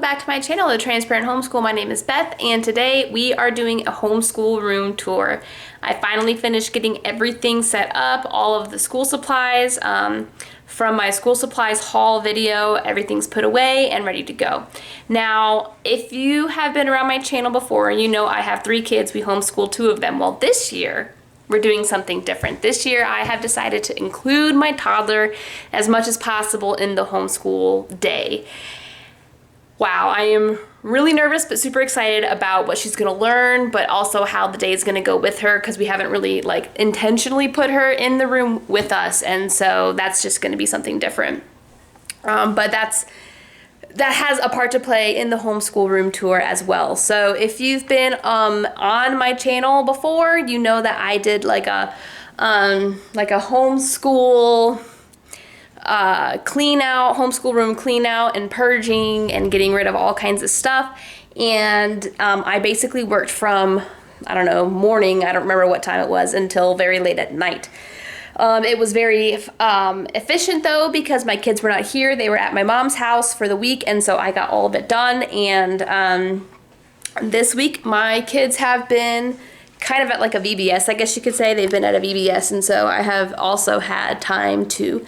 back to my channel, The Transparent Homeschool. My name is Beth, and today we are doing a homeschool room tour. I finally finished getting everything set up, all of the school supplies. From my school supplies haul video, everything's put away and ready to go. Now, if you have been around my channel before, you know I have 3 kids. We homeschool 2 of them. Well, this year, we're doing something different. This year, I have decided to include my toddler as much as possible in the homeschool day. Wow, I am really nervous but super excited about what she's gonna learn, but also how the day is gonna go with her, because we haven't really intentionally put her in the room with us, and so that's just gonna be something different. But that has a part to play in the homeschool room tour as well. So if you've been on my channel before, you know that I did like a homeschool clean out, homeschool room clean out and purging and getting rid of all kinds of stuff. And I basically worked from, I don't know, morning, I don't remember what time it was, until very late at night. It was very efficient though, because my kids were not here. They were at my mom's house for the week, and so I got all of it done. And this week my kids have been kind of at like a VBS, I guess you could say. They've been at a VBS, and so I have also had time to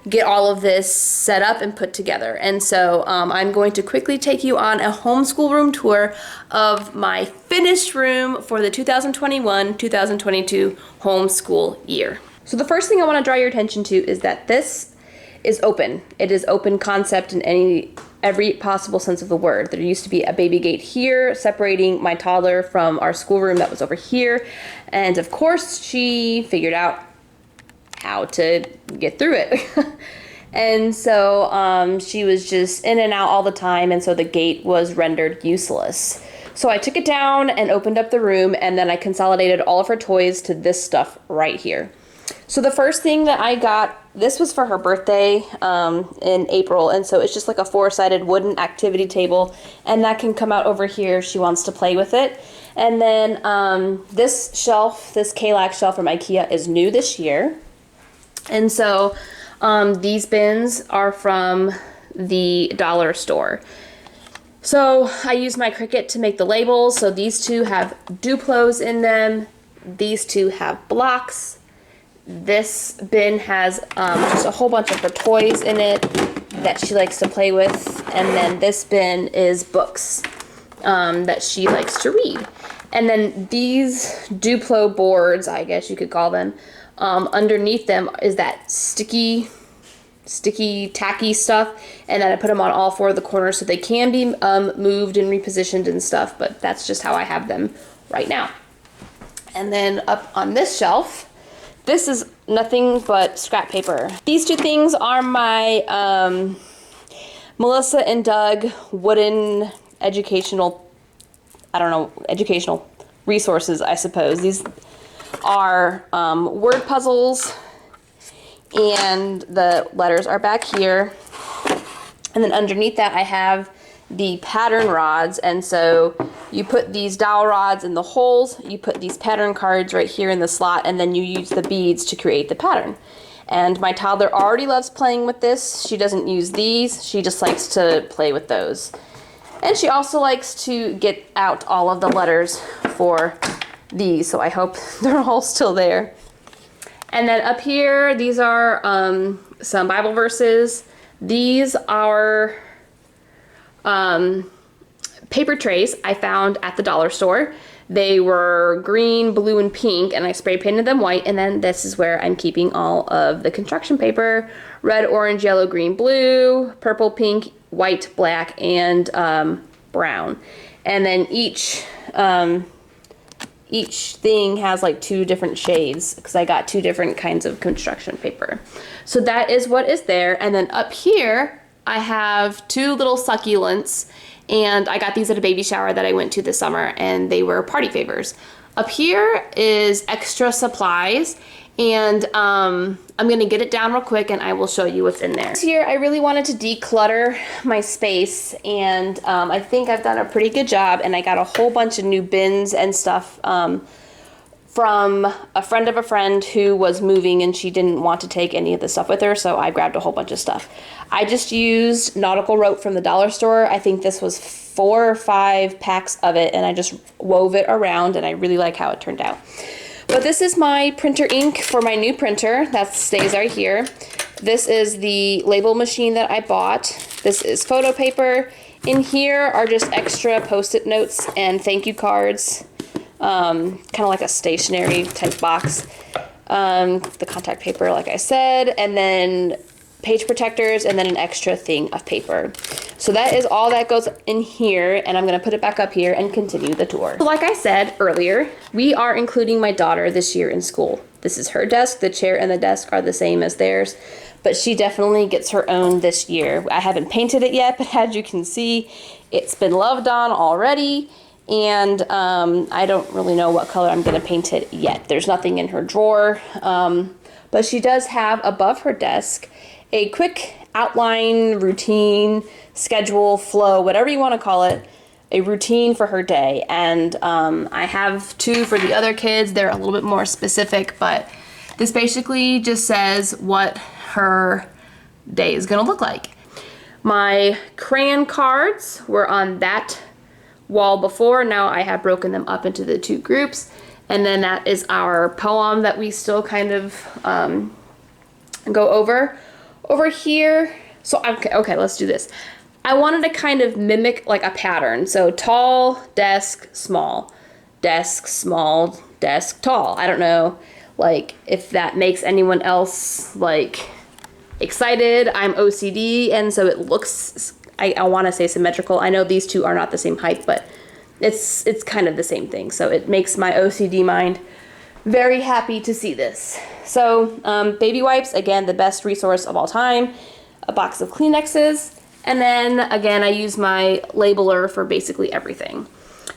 get all of this set up and put together. And so I'm going to quickly take you on a homeschool room tour of my finished room for the 2021-2022 homeschool year. So the first thing I want to draw your attention to is that this is open. It is open concept in every possible sense of the word. There used to be a baby gate here separating my toddler from our schoolroom that was over here. And of course she figured out how to get through it. And so she was just in and out all the time, and so the gate was rendered useless. So I took it down and opened up the room, and then I consolidated all of her toys to this stuff right here. So the first thing that I got, this was for her birthday in April, and so it's just like a 4-sided wooden activity table, and that can come out over here if she wants to play with it. And then this shelf, this K-Lac shelf from IKEA, is new this year. And so these bins are from the dollar store. So I used my Cricut to make the labels. So these 2 have Duplos in them. These 2 have blocks. This bin has just a whole bunch of her toys in it that she likes to play with. And then this bin is books that she likes to read. And then these Duplo boards, I guess you could call them, underneath them is that sticky, tacky stuff, and then I put them on all 4 of the corners so they can be moved and repositioned and stuff, but that's just how I have them right now. And then up on this shelf, this is nothing but scrap paper. These 2 things are my Melissa and Doug wooden educational resources, I suppose. These are word puzzles, and the letters are back here, and then underneath that I have the pattern rods. And so you put these dowel rods in the holes, you put these pattern cards right here in the slot, and then you use the beads to create the pattern. And my toddler already loves playing with this. She doesn't use these, she just likes to play with those. And she also likes to get out all of the letters for these, so I hope they're all still there. And then up here, these are some Bible verses. These are paper trays I found at the dollar store. They were green, blue, and pink, and I spray painted them white. And then this is where I'm keeping all of the construction paper: red, orange, yellow, green, blue, purple, pink, white, black, and brown. And then each thing has like 2 different shades, because I got 2 different kinds of construction paper. So that is what is there. And then up here I have 2 little succulents, and I got these at a baby shower that I went to this summer, and they were party favors. Up here is extra supplies, and I'm gonna get it down real quick and I will show you what's in there. This year I really wanted to declutter my space, and I think I've done a pretty good job, and I got a whole bunch of new bins and stuff from a friend of a friend who was moving and she didn't want to take any of the stuff with her, so I grabbed a whole bunch of stuff. I just used nautical rope from the dollar store. I think this was 4 or 5 packs of it, and I just wove it around, and I really like how it turned out. But this is my printer ink for my new printer that stays right here. This is the label machine that I bought. This is photo paper. In here are just extra post-it notes and thank you cards. Kind of like a stationery type box. The contact paper, like I said, and then page protectors, and then an extra thing of paper. So that is all that goes in here, and I'm gonna put it back up here and continue the tour. So like I said earlier, we are including my daughter this year in school. This is her desk. The chair and the desk are the same as theirs, but she definitely gets her own this year. I haven't painted it yet, but as you can see, it's been loved on already. And I don't really know what color I'm gonna paint it yet. There's nothing in her drawer, but she does have above her desk a quick outline, routine, schedule, flow, whatever you wanna call it, a routine for her day. And I have 2 for the other kids. They're a little bit more specific, but this basically just says what her day is gonna look like. My crayon cards were on that wall before. Now I have broken them up into the 2 groups, and then that is our poem that we still kind of go over here. So okay, let's do this. I wanted to kind of mimic like a pattern. So tall, desk, small, desk, tall. I don't know like if that makes anyone else like excited. I'm OCD, and so it looks, I want to say symmetrical. I know these 2 are not the same height, but it's kind of the same thing. So it makes my OCD mind very happy to see this. So baby wipes, again, the best resource of all time. A box of Kleenexes. And then again, I use my labeler for basically everything.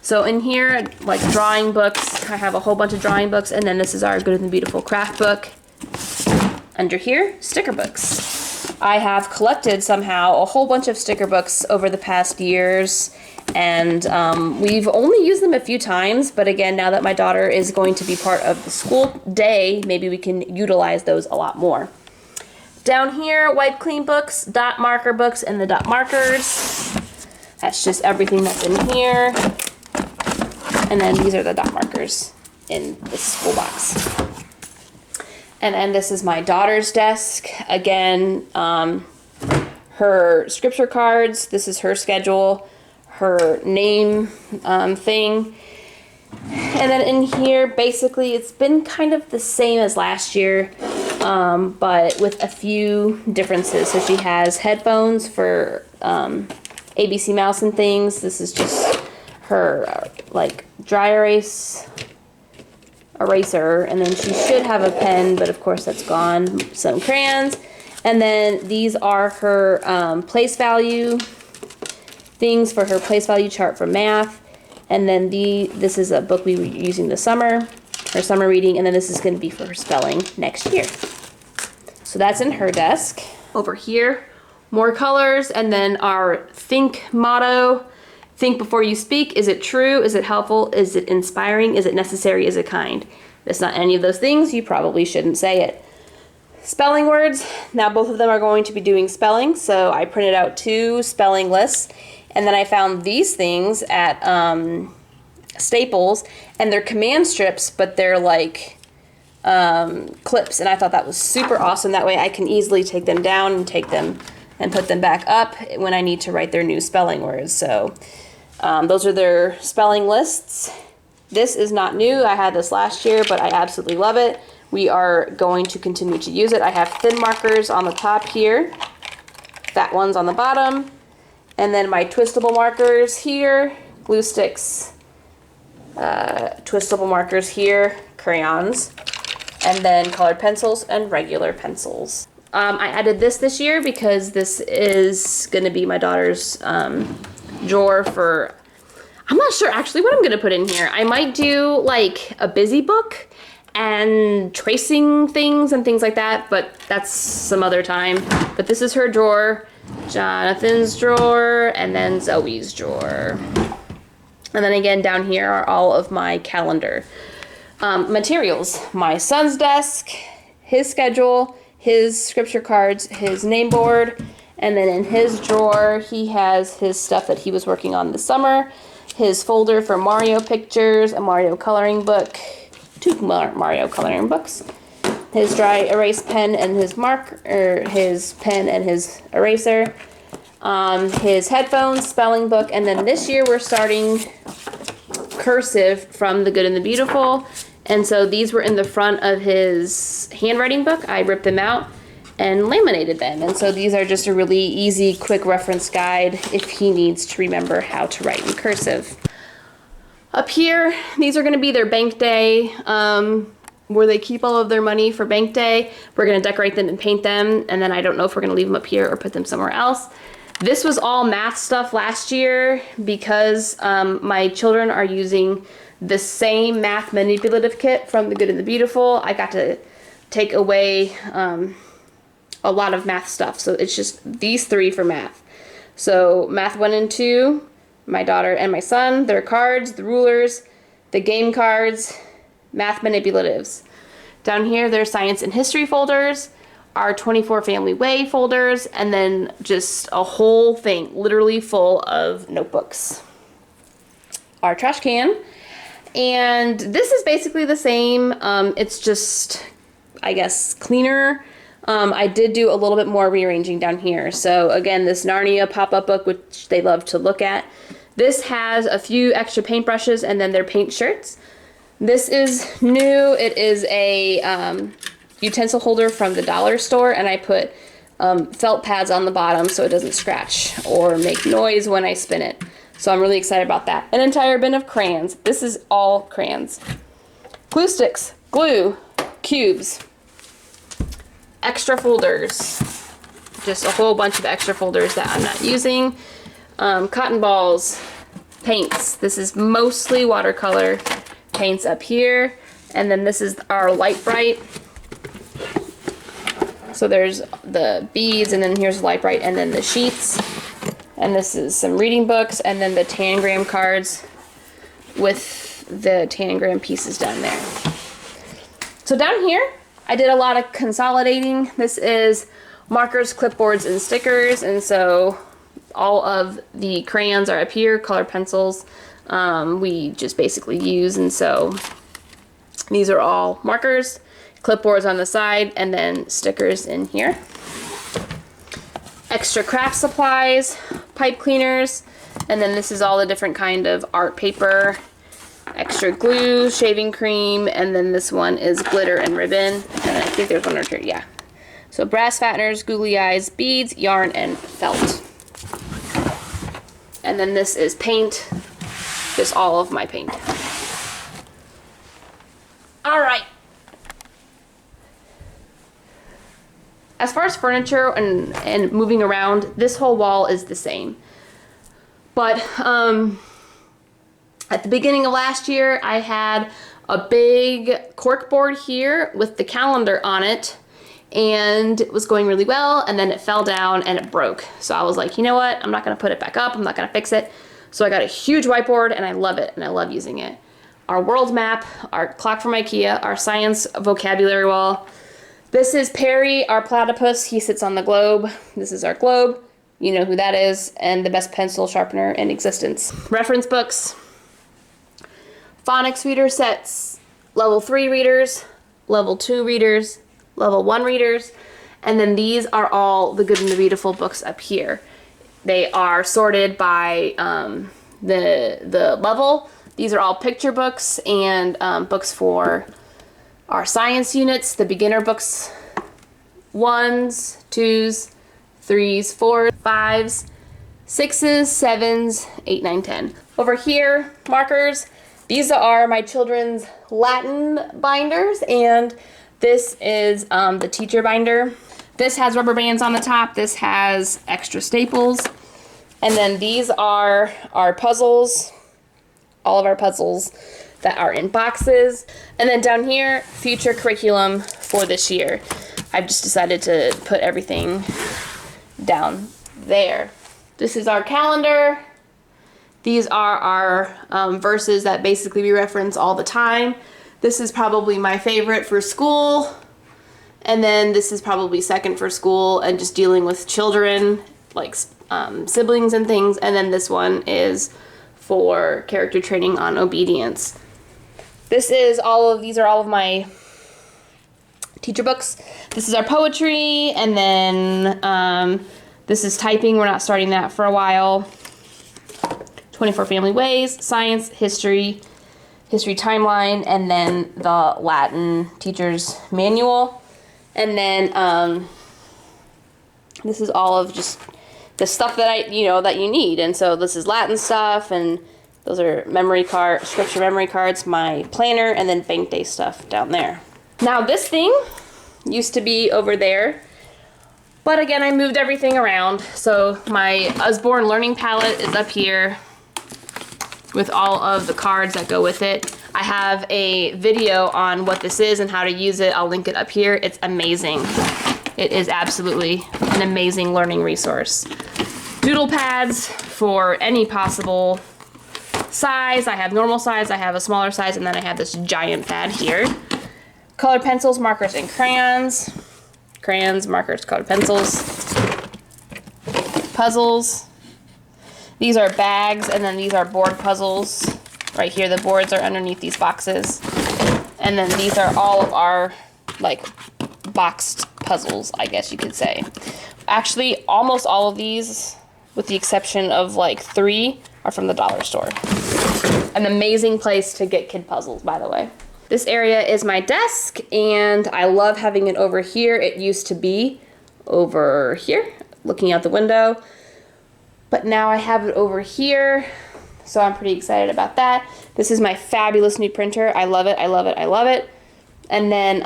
So in here, like drawing books, I have a whole bunch of drawing books. And then this is our Good and Beautiful craft book. Under here, sticker books. I have collected somehow a whole bunch of sticker books over the past years, and we've only used them a few times, but again, now that my daughter is going to be part of the school day, maybe we can utilize those a lot more. Down here, wipe clean books, dot marker books, and the dot markers. That's just everything that's in here. And then these are the dot markers in the school box. And then this is my daughter's desk. Again, her scripture cards. This is her schedule, her name thing. And then in here, basically, it's been kind of the same as last year, but with a few differences. So she has headphones for ABC Mouse and things. This is just her like dry erase eraser, and then she should have a pen, but of course that's gone. Some crayons, and then these are her place value things for her place value chart for math, and then this is a book we were using this summer, her summer reading, and then this is going to be for her spelling next year. So that's in her desk. Over here, more colors, and then our think motto. Think before you speak. Is it true? Is it helpful? Is it inspiring? Is it necessary? Is it kind? If it's not any of those things, you probably shouldn't say it. Spelling words. Now both of them are going to be doing spelling, so I printed out 2 spelling lists, and then I found these things at Staples, and they're command strips, but they're like clips, and I thought that was super awesome. That way I can easily take them down and take them and put them back up when I need to write their new spelling words. So those are their spelling lists. This is not new. I had this last year, but I absolutely love it. We are going to continue to use it. I have thin markers on the top here, fat ones on the bottom, and then my twistable markers here, glue sticks, twistable markers here, crayons, and then colored pencils and regular pencils. I added this year because this is going to be my daughter's drawer for, I'm not sure actually what I'm going to put in here. I might do like a busy book and tracing things and things like that, but that's some other time. But this is her drawer, Jonathan's drawer, and then Zoe's drawer. And then again, down here are all of my calendar. Materials, my son's desk, his schedule, his scripture cards, his name board, and then in his drawer he has his stuff that he was working on this summer, his folder for Mario pictures, a Mario coloring book, 2 Mario coloring books, his dry erase pen and his his pen and his eraser, his headphones, spelling book, and then this year we're starting cursive from The Good and the Beautiful. And so these were in the front of his handwriting book. I ripped them out and laminated them. And so these are just a really easy, quick reference guide if he needs to remember how to write in cursive. Up here, these are going to be their bank day, where they keep all of their money for bank day. We're going to decorate them and paint them. And then I don't know if we're going to leave them up here or put them somewhere else. This was all math stuff last year because my children are using the same math manipulative kit from The Good and the Beautiful. I got to take away a lot of math stuff. So it's just these 3 for math. So math 1 and 2, my daughter and my son, their cards, the rulers, the game cards, math manipulatives. Down here, there's science and history folders, our 24 Family Way folders, and then just a whole thing literally full of notebooks. Our trash can. And this is basically the same. It's just, I guess, cleaner. I did do a little bit more rearranging down here. So again, this Narnia pop-up book, which they love to look at. This has a few extra paintbrushes and then their paint shirts. This is new. It is a utensil holder from the dollar store, and I put felt pads on the bottom so it doesn't scratch or make noise when I spin it. So I'm really excited about that. An entire bin of crayons. This is all crayons. Glue sticks, glue, cubes, extra folders. Just a whole bunch of extra folders that I'm not using. Cotton balls, paints. This is mostly watercolor paints up here. And then this is our Light Bright. So there's the beads, and then here's Light Bright, and then the sheets. And this is some reading books, and then the tangram cards with the tangram pieces down there. So down here, I did a lot of consolidating. This is markers, clipboards, and stickers, and so all of the crayons are up here, color pencils we just basically use, and so these are all markers, clipboards on the side, and then stickers in here. Extra craft supplies, pipe cleaners, and then this is all the different kind of art paper, extra glue, shaving cream, and then this one is glitter and ribbon, and I think there's one or two, yeah. So brass fasteners, googly eyes, beads, yarn, and felt. And then this is paint, just all of my paint. All right. As far as furniture and moving around, this whole wall is the same. But at the beginning of last year, I had a big cork board here with the calendar on it, and it was going really well, and then it fell down and it broke. So I was like, you know what? I'm not gonna put it back up. I'm not gonna fix it. So I got a huge whiteboard, and I love it, and I love using it. Our world map, our clock from IKEA, our science vocabulary wall. This is Perry, our platypus. He sits on the globe. This is our globe. You know who that is, and the best pencil sharpener in existence. Reference books, phonics reader sets, level 3 readers, level 2 readers, level 1 readers, and then these are all the Good and the Beautiful books up here. They are sorted by the level. These are all picture books and books for our science units, the beginner books, 1s, 2s, 3s, 4s, 5s, 6s, 7s, 8, 9, 10. Over here, markers. These are my children's Latin binders, and this is the teacher binder. This has rubber bands on the top. This has extra staples. And then these are our puzzles, all of our puzzles that are in boxes. And then down here, future curriculum for this year. I've just decided to put everything down there. This is our calendar. These are our verses that basically we reference all the time. This is probably my favorite for school. And then this is probably second for school and just dealing with children, like siblings and things. And then this one is for character training on obedience. These are all of my teacher books. This is our poetry, and then this is typing. We're not starting that for a while. 24 Family Ways, Science, History Timeline, and then the Latin Teacher's Manual. And then this is all of just the stuff that that you need. And so this is Latin stuff, and those are scripture memory cards, my planner, and then bank day stuff down there. Now this thing used to be over there, but again, I moved everything around. So my Usborne learning palette is up here with all of the cards that go with it. I have a video on what this is and how to use it. I'll link it up here. It's amazing. It is absolutely an amazing learning resource. Doodle pads for any possible size. I have normal size, I have a smaller size, and then I have this giant pad here. Colored pencils, markers, and crayons. Crayons, markers, colored pencils. Puzzles. These are bags, and then these are board puzzles. Right here, the boards are underneath these boxes. And then these are all of our, like, boxed puzzles, I guess you could say. Actually, almost all of these, with the exception of like 3, are from the dollar store. An amazing place to get kid puzzles, by the way. This area is my desk, and I love having it over here. It used to be over here, looking out the window, but now I have it over here, so I'm pretty excited about that. This is my fabulous new printer. I love it, I love it, I love it. And then,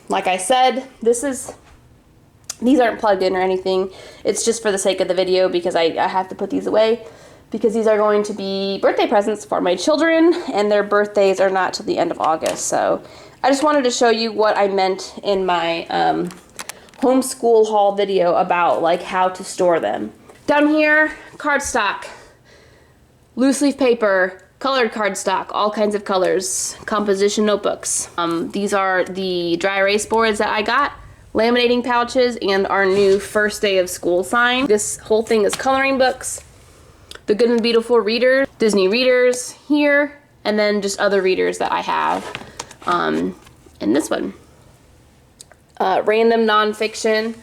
like I said, these aren't plugged in or anything. It's just for the sake of the video because I have to put these away, because these are going to be birthday presents for my children, and their birthdays are not till the end of August. So I just wanted to show you what I meant in my homeschool haul video about like how to store them. Down here, cardstock, loose leaf paper, colored cardstock, all kinds of colors, composition notebooks. These are the dry erase boards that I got, laminating pouches, and our new first day of school sign. This whole thing is coloring books. The Good and Beautiful readers, Disney readers here, and then just other readers that I have. And this one. Random nonfiction.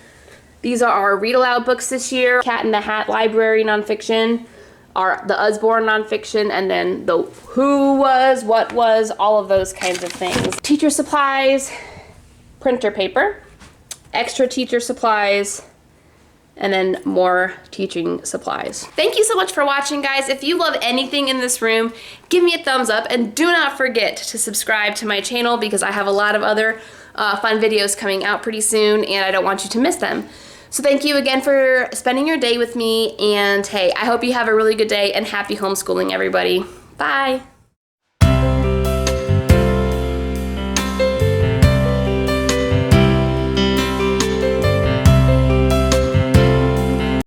These are our read aloud books this year. Cat in the Hat library nonfiction. The Usborne nonfiction, and then the who was, what was, all of those kinds of things. Teacher supplies, printer paper, extra teacher supplies, and then more teaching supplies. Thank you so much for watching, guys. If you love anything in this room, give me a thumbs up, and do not forget to subscribe to my channel because I have a lot of other fun videos coming out pretty soon, and I don't want you to miss them. So thank you again for spending your day with me, and hey, I hope you have a really good day, and happy homeschooling, everybody. Bye.